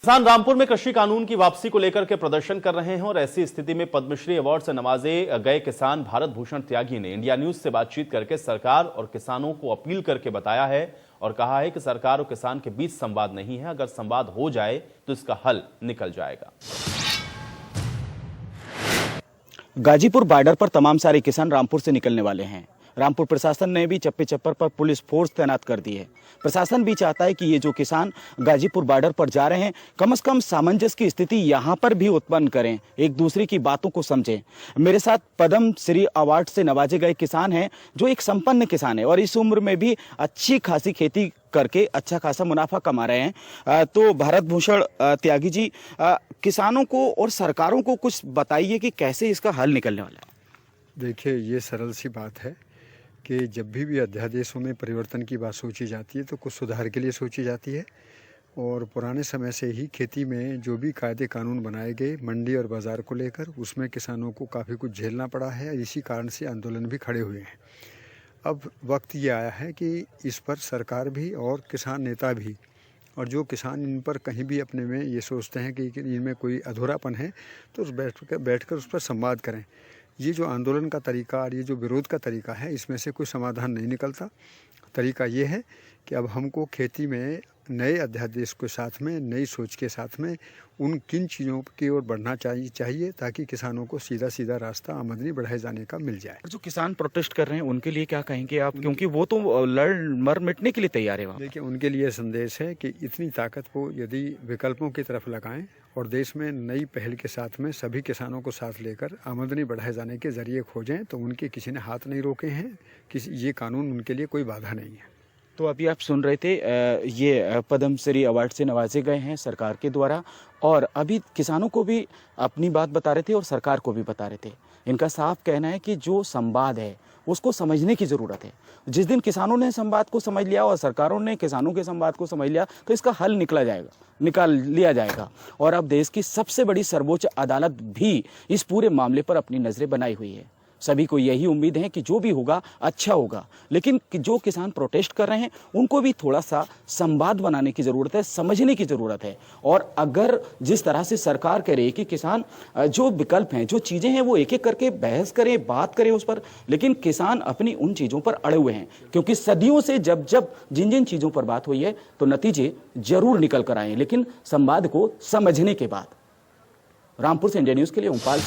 किसान रामपुर में कृषि कानून की वापसी को लेकर के प्रदर्शन कर रहे हैं और ऐसी स्थिति में पद्मश्री अवार्ड से नवाजे गए किसान भारत भूषण त्यागी ने इंडिया न्यूज से बातचीत करके सरकार और किसानों को अपील करके बताया है और कहा है कि सरकार और किसान के बीच संवाद नहीं है, अगर संवाद हो जाए तो इसका हल निकल जाएगा। गाजीपुर बॉर्डर पर तमाम सारे किसान रामपुर से निकलने वाले हैं। रामपुर प्रशासन ने भी चप्पे चप्पर पर पुलिस फोर्स तैनात कर दी है। प्रशासन भी चाहता है कि ये जो किसान गाजीपुर बॉर्डर पर जा रहे हैं कम से कम सामंजस्य की स्थिति यहाँ पर भी उत्पन्न करें, एक दूसरे की बातों को समझें। मेरे साथ पद्म श्री अवार्ड से नवाजे गए किसान हैं जो एक संपन्न किसान है और इस उम्र में भी अच्छी खासी खेती करके अच्छा खासा मुनाफा कमा रहे हैं। तो भारत भूषण त्यागी जी, किसानों को और सरकारों को कुछ बताइए कि कैसे इसका हल निकलने वाला है। देखिए, ये सरल सी बात है कि जब भी अध्यादेशों में परिवर्तन की बात सोची जाती है तो कुछ सुधार के लिए सोची जाती है और पुराने समय से ही खेती में जो भी कायदे कानून बनाए गए मंडी और बाज़ार को लेकर उसमें किसानों को काफ़ी कुछ झेलना पड़ा है। इसी कारण से आंदोलन भी खड़े हुए हैं। अब वक्त ये आया है कि इस पर सरकार भी और किसान नेता भी और जो किसान इन पर कहीं भी अपने में ये सोचते हैं कि इनमें कोई अधूरापन है तो बैठकर उस पर संवाद करें। ये जो आंदोलन का तरीका और ये जो विरोध का तरीका है इसमें से कोई समाधान नहीं निकलता। तरीका ये है कि अब हमको खेती में नए अध्यादेश के साथ में नई सोच के साथ में उन किन चीज़ों की ओर बढ़ना चाहिए ताकि किसानों को सीधा सीधा रास्ता आमदनी बढ़ाए जाने का मिल जाए। जो किसान प्रोटेस्ट कर रहे हैं उनके लिए क्या कहेंगे आप, क्योंकि वो तो लड़ मर मिटने के लिए तैयार है वहाँ। देखिए, उनके लिए संदेश है कि इतनी ताकत को यदि विकल्पों की तरफ लगाएं और देश में नई पहल के साथ में सभी किसानों को साथ लेकर आमदनी बढ़ाए जाने के जरिए खोजें तो उनके किसी ने हाथ नहीं रोके हैं, ये कानून उनके लिए कोई बाधा नहीं है। तो अभी आप सुन रहे थे, ये पद्म श्री अवार्ड से नवाजे गए हैं सरकार के द्वारा और अभी किसानों को भी अपनी बात बता रहे थे और सरकार को भी बता रहे थे। इनका साफ कहना है कि जो संवाद है उसको समझने की ज़रूरत है। जिस दिन किसानों ने संवाद को समझ लिया और सरकारों ने किसानों के संवाद को समझ लिया तो इसका हल निकाल लिया जाएगा। और अब देश की सबसे बड़ी सर्वोच्च अदालत भी इस पूरे मामले पर अपनी नज़रें बनाई हुई है। सभी को यही उम्मीद है कि जो भी होगा अच्छा होगा, लेकिन जो किसान प्रोटेस्ट कर रहे हैं उनको भी थोड़ा सा संवाद बनाने की ज़रूरत है, समझने की ज़रूरत है। और अगर जिस तरह से सरकार कह रही है कि किसान जो विकल्प हैं, जो चीज़ें हैं वो एक एक करके बहस करें, बात करें उस पर, लेकिन किसान अपनी उन चीज़ों पर अड़े हुए हैं क्योंकि सदियों से जब जिन चीज़ों पर बात हुई है तो नतीजे जरूर निकल कर आए, लेकिन संवाद को समझने के बाद। रामपुर से इंडिया न्यूज़ के लिए ओमपाल।